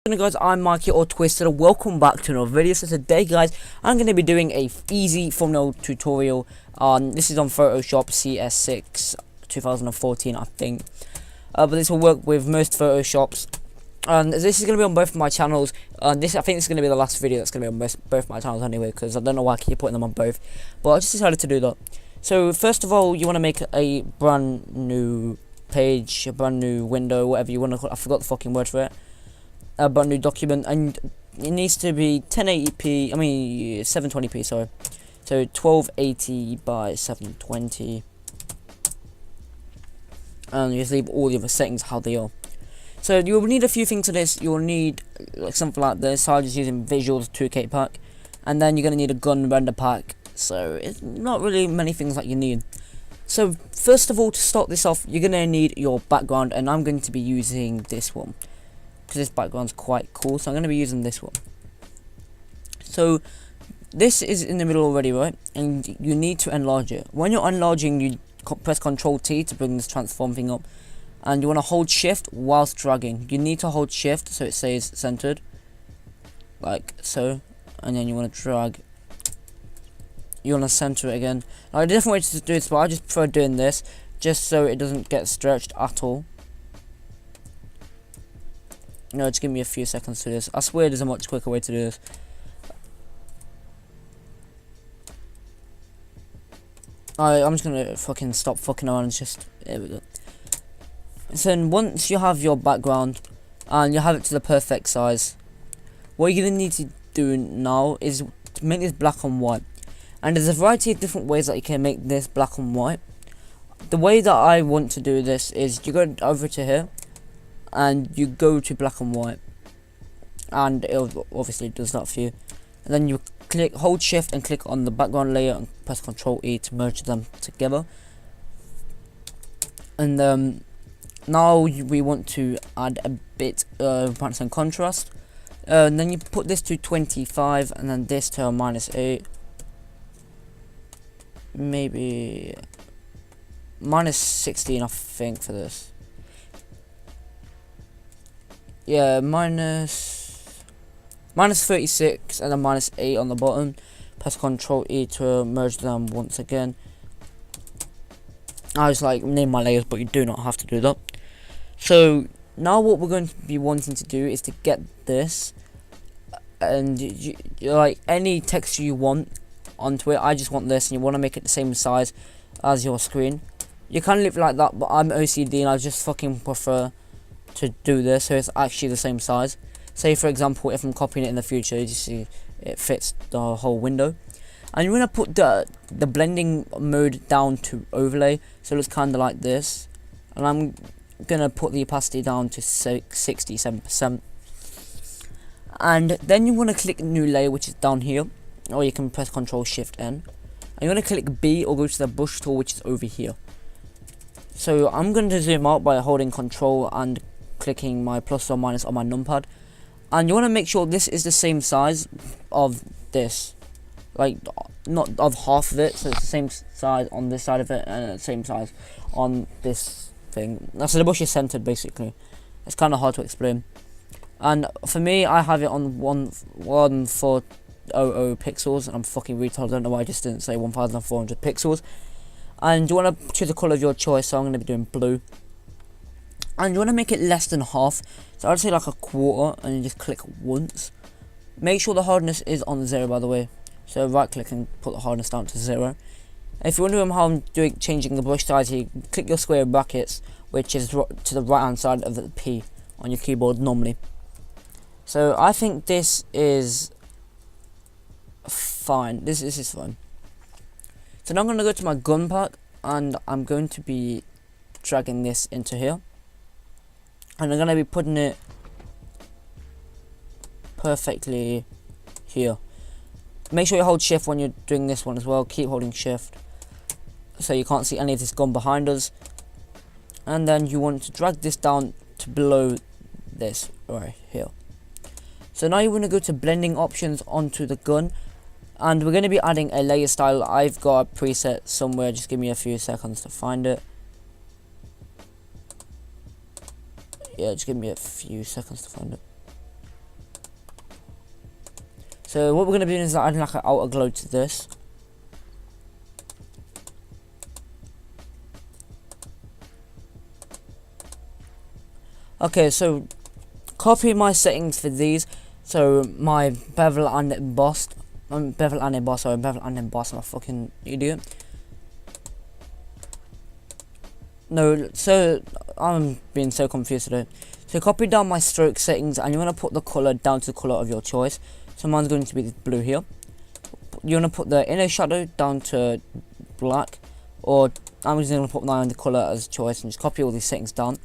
going on, guys? I'm Mikey or Twisted and welcome back to another video. So today, guys, I'm going to be doing a easy thumbnail tutorial. This is on Photoshop CS6 2014, I think. But this will work with most Photoshops. And this is going to be on both of my channels. I think this is going to be the last video that's going to be on both my channels anyway, because I don't know why I keep putting them on both. But I just decided to do that. So first of all, you want to make a brand new page, a brand new window, whatever you want to call it. I forgot the fucking word for it. A brand new document, and it needs to be 1080p. I mean 720p. Sorry, so 1280 by 720, and you just leave all the other settings how they are. So you will need a few things to this. You will need like something like this. So I'm just using Visuals 2K pack, and then you're gonna need a gun render pack. So it's not really many things that you need. So first of all, to start this off, you're gonna need your background, and I'm going to be using this one, because this background's quite cool, so I'm going to be using this one. So this is in the middle already, right? And you need to enlarge it. When you're enlarging, you press Ctrl T to bring this transform thing up, and you want to hold shift whilst dragging. You need to hold shift so it stays centered, like so, and then you want to drag. You want to center it again. Now, a different way to do this, but I just prefer doing this just so it doesn't get stretched at all. No, just give me a few seconds to do this. I swear there's a much quicker way to do this. I'm just gonna fucking stop fucking around and just... There we go. So then once you have your background and you have it to the perfect size, what you're gonna need to do now is to make this black and white. And there's a variety of different ways that you can make this black and white. The way that I want to do this is you go over to here, and you go to black and white, and it obviously does that for you. And then you hold shift and click on the background layer and press Ctrl E to merge them together. And now we want to add a bit of brightness and contrast, and then you put this to 25 and then this to -8, maybe -16 I think for this. Yeah, minus 36 and then -8 on the bottom. Press Ctrl E to merge them once again. I just like name my layers, but you do not have to do that. So now what we're going to be wanting to do is to get this, and you like any texture you want onto it. I just want this, and you want to make it the same size as your screen. You can leave it like that, but I'm OCD and I just fucking prefer to do this so it's actually the same size. Say for example, if I'm copying it in the future, you see it fits the whole window. And you want to put the blending mode down to overlay, so it's kind of like this. And I'm gonna put the opacity down to 67%. And then you want to click new layer, which is down here, or you can press Ctrl Shift N. And you want to click B or go to the brush tool, which is over here. So I'm going to zoom out by holding Control and clicking my plus or minus on my numpad, and you want to make sure this is the same size of this, like not of half of it, so it's the same size on this side of it and the same size on this thing. So the brush is centered basically. It's kind of hard to explain, and for me I have it on 1400 pixels, and I'm fucking retarded. I don't know why I just didn't say 1400 pixels. And you want to choose a colour of your choice, so I'm going to be doing blue. And you want to make it less than half, so I'd say like a quarter, and you just click once. Make sure the hardness is on 0, by the way. So right click and put the hardness down to 0. If you're wondering how I'm changing the brush size, you click your square brackets, which is to the right hand side of the P on your keyboard normally. So I think this is fine. This is fine. So now I'm going to go to my gun pack, and I'm going to be dragging this into here, and I'm going to be putting it perfectly here. Make sure you hold shift when you're doing this one as well. Keep holding shift so you can't see any of this gun behind us. And then you want to drag this down to below this right here. So now you want to go to blending options onto the gun, and we're going to be adding a layer style. I've got a preset somewhere, just give me a few seconds to find it. Yeah, just give me a few seconds to find it. So what we're going to be doing is adding like an outer glow to this. Okay, so copy my settings for these. So my bevel and embossed. Bevel and emboss, sorry, bevel and emboss, I'm a fucking idiot. No, so I'm being so confused today. So copy down my stroke settings and you want to put the colour down to the colour of your choice. So mine's going to be this blue here. You want to put the inner shadow down to black, or I'm just going to put mine the colour as choice and just copy all these settings down.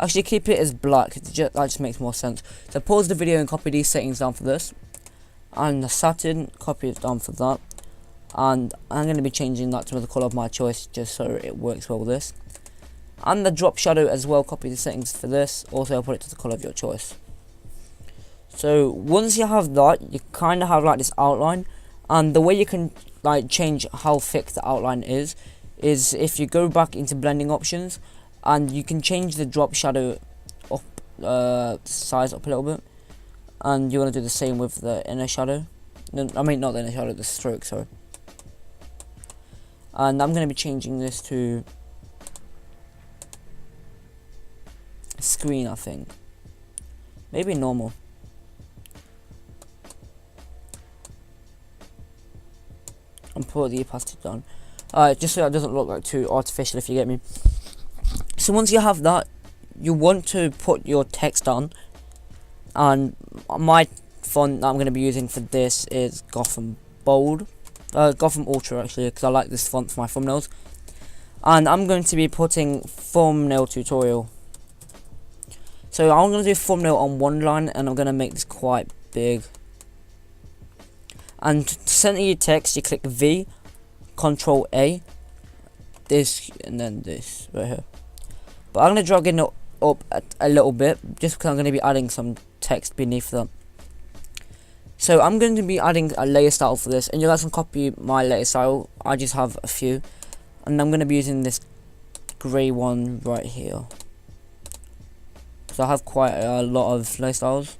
Actually keep it as black, that just makes more sense. So pause the video and copy these settings down for this. And the satin, copy it down for that. And I'm going to be changing that to the colour of my choice just so it works well with this. And the drop shadow as well, copy the settings for this. Also I'll put it to the colour of your choice. So once you have that, you kind of have like this outline. And the way you can like change how thick the outline is if you go back into blending options. And you can change the drop shadow up, size up a little bit. And you want to do the same with the inner shadow. No, I mean not the inner shadow, the stroke, sorry. And I'm going to be changing this to screen, I think. Maybe normal. And put the opacity down. Just so that doesn't look like too artificial, if you get me. So once you have that, you want to put your text on. And my font that I'm going to be using for this is Gotham Bold. Gotham Ultra actually, because I like this font for my thumbnails. And I'm going to be putting thumbnail tutorial. So I'm going to do thumbnail on one line and I'm going to make this quite big. And to center your text, you click V, Control A, this, and then this right here. But I'm going to drag it up a little bit, just because I'm going to be adding some text beneath them. So I'm going to be adding a layer style for this, and you guys can copy my layer style. I just have a few, and I'm going to be using this grey one right here. So I have quite a lot of layer styles.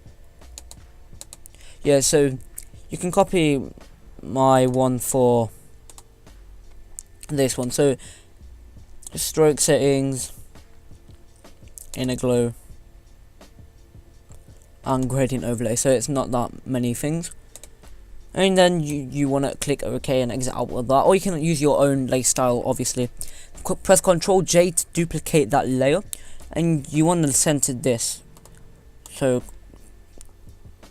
Yeah, so you can copy my one for this one. So stroke settings, inner glow, and gradient overlay, so it's not that many things. And then you want to click OK and exit out of that, or you can use your own layer style obviously. Press Ctrl J to duplicate that layer, and you want to center this. So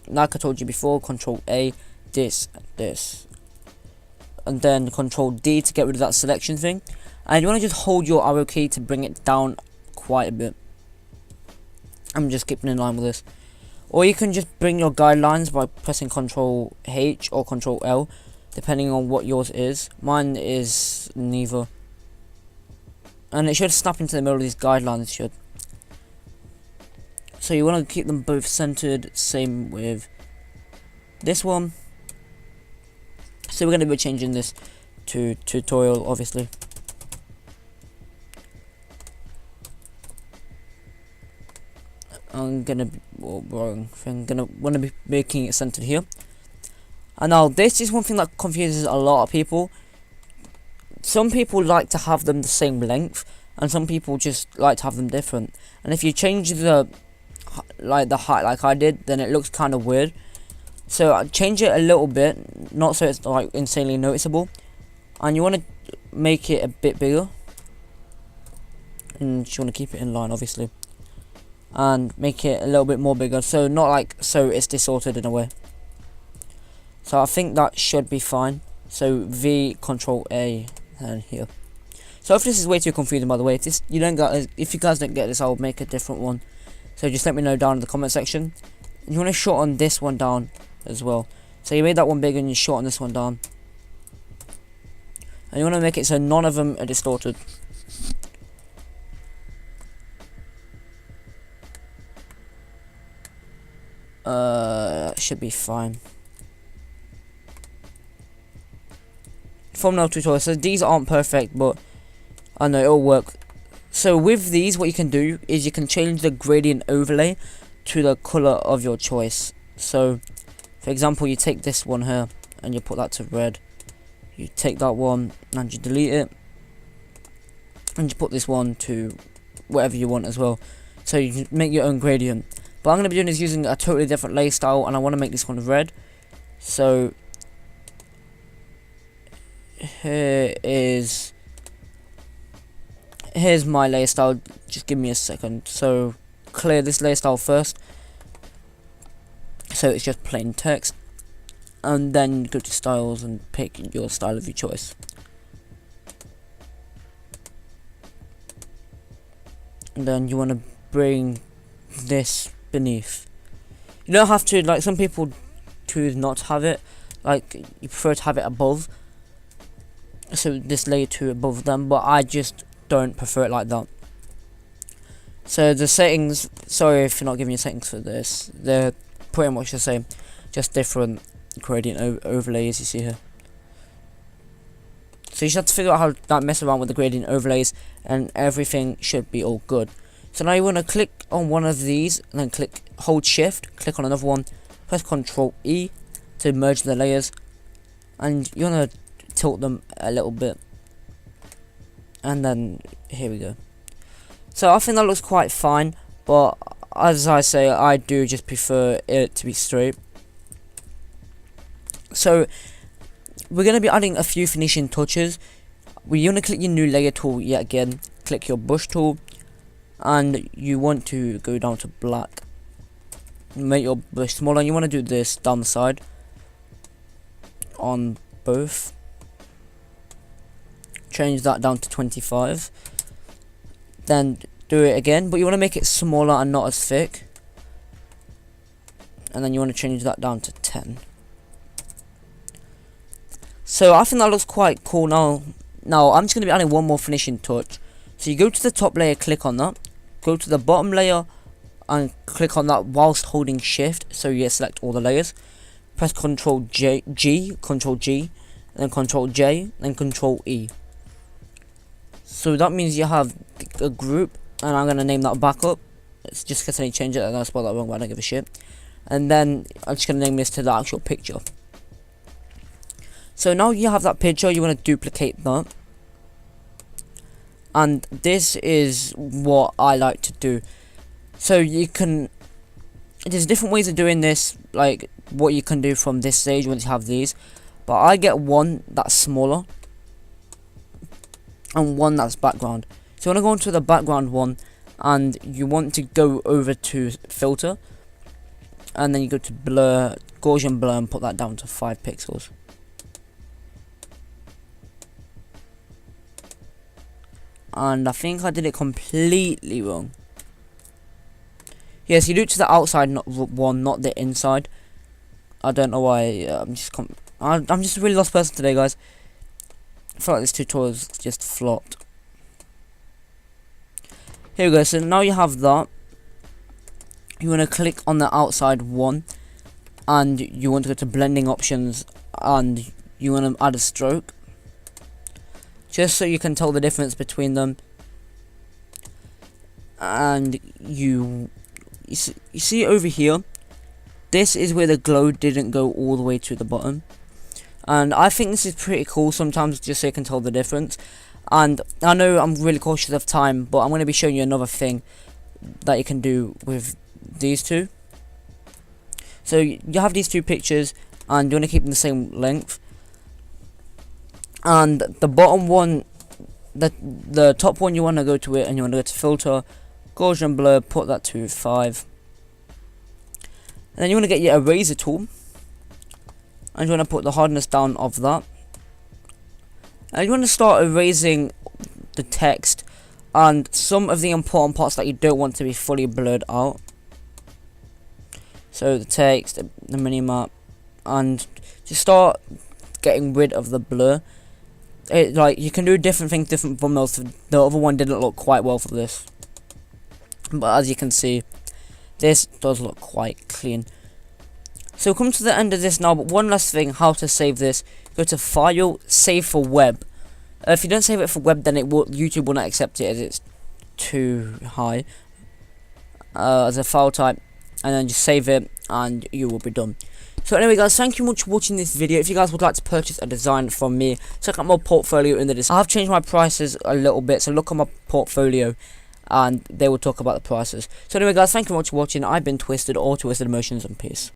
like I told you before, Ctrl A, this, and then Ctrl D to get rid of that selection thing, and you want to just hold your arrow key to bring it down quite a bit. I'm just keeping in line with this. Or you can just bring your guidelines by pressing Ctrl H or Ctrl L, depending on what yours is. Mine is neither. And it should snap into the middle of these guidelines, it should. So you want to keep them both centered, same with this one. So we're going to be changing this to tutorial, obviously. I'm gonna be want to be making it centered here. And now this is one thing that confuses a lot of people. Some people like to have them the same length, and some people just like to have them different. And if you change the height like I did, then it looks kind of weird. So I change it a little bit, not so it's like insanely noticeable. And you want to make it a bit bigger, and you want to keep it in line, obviously. And make it a little bit more bigger, so not like so it's distorted in a way. So I think that should be fine. So V, Control A, and here. So if this is way too confusing, by the way, if you guys don't get this, I'll make a different one. So just let me know down in the comment section. You want to shorten this one down as well. So you made that one big and you shorten this one down. And you want to make it so none of them are distorted. Should be fine. Thumbnail tutorial. So these aren't perfect, but I know it'll work. So with these, what you can do is you can change the gradient overlay to the color of your choice. So For example, you take this one here and you put that to red. You take that one and you delete it, and you put this one to whatever you want as well. So you can make your own gradient. But I'm going to be doing is using a totally different layer style, and I want to make this one red. So here's my layer style. Just give me a second. So clear this layer style first, so it's just plain text, and then go to styles and pick your style of your choice. And then you want to bring this beneath. You don't have to, like some people choose not to have it, like you prefer to have it above, so this layer 2 above them, but I just don't prefer it like that. So the settings, sorry if you're not giving you settings for this, they're pretty much the same, just different gradient overlays you see here. So you should have to figure out how to mess around with the gradient overlays, and everything should be all good. So now you want to click on one of these, and then hold shift, click on another one, press Ctrl E to merge the layers, and you want to tilt them a little bit, and then here we go. So I think that looks quite fine, but as I say, I do just prefer it to be straight. So we're going to be adding a few finishing touches. You want to click your new layer tool yet again, click your brush tool, and you want to go down to black, make your brush smaller, and you want to do this down the side on both. Change that down to 25, then do it again, but you want to make it smaller and not as thick, and then you want to change that down to 10. So I think that looks quite cool. Now I'm just going to be adding one more finishing touch. So you go to the top layer, click on that, go to the bottom layer and click on that whilst holding shift, so you select all the layers, press Ctrl G, and then Ctrl J, then Ctrl E. So that means you have a group, and I'm going to name that backup. It's just because I need to change it, and I spelled that wrong, but I don't give a shit. And then I'm just going to name this to the actual picture. So now you have that picture, you want to duplicate that. And this is what I like to do. So you can, there's different ways of doing this, like what you can do from this stage once you have these. But I get one that's smaller and one that's background. So you want to go into the background one, and you want to go over to filter, and then you go to blur, Gaussian blur, and put that down to 5 pixels. And I think I did it completely wrong. Yes, you do it to the outside one, not the inside. I don't know why. I'm just a really lost person today, guys. I feel like this tutorial's just flopped. Here we go. So now you have that. You want to click on the outside one, and you want to go to blending options, and you want to add a stroke, just so you can tell the difference between them. And you see over here, this is where the glow didn't go all the way to the bottom, and I think this is pretty cool sometimes, just so you can tell the difference. And I know I'm really cautious of time, but I'm going to be showing you another thing that you can do with these two. So you have these two pictures, and you want to keep them the same length. And the bottom one, the top one, you want to go to it, and you want to go to filter, Gaussian blur, put that to 5. And then you want to get your eraser tool, and you want to put the hardness down of that. And you want to start erasing the text and some of the important parts that you don't want to be fully blurred out. So the text, the minimap, and just start getting rid of the blur. Like, you can do different things, different thumbnails. The other one didn't look quite well for this, but as you can see, this does look quite clean. So come to the end of this now, but one last thing, how to save this. Go to File, Save for Web. If you don't save it for web, then YouTube will not accept it as it's too high as a file type. and then just save it, and you will be done. So anyway guys, thank you much for watching this video. If you guys would like to purchase a design from me, check out my portfolio in the description. I have changed my prices a little bit, so look at my portfolio and they will talk about the prices. So anyway guys, thank you much for watching. I've been Twisted, or Twisted Emotions, and peace.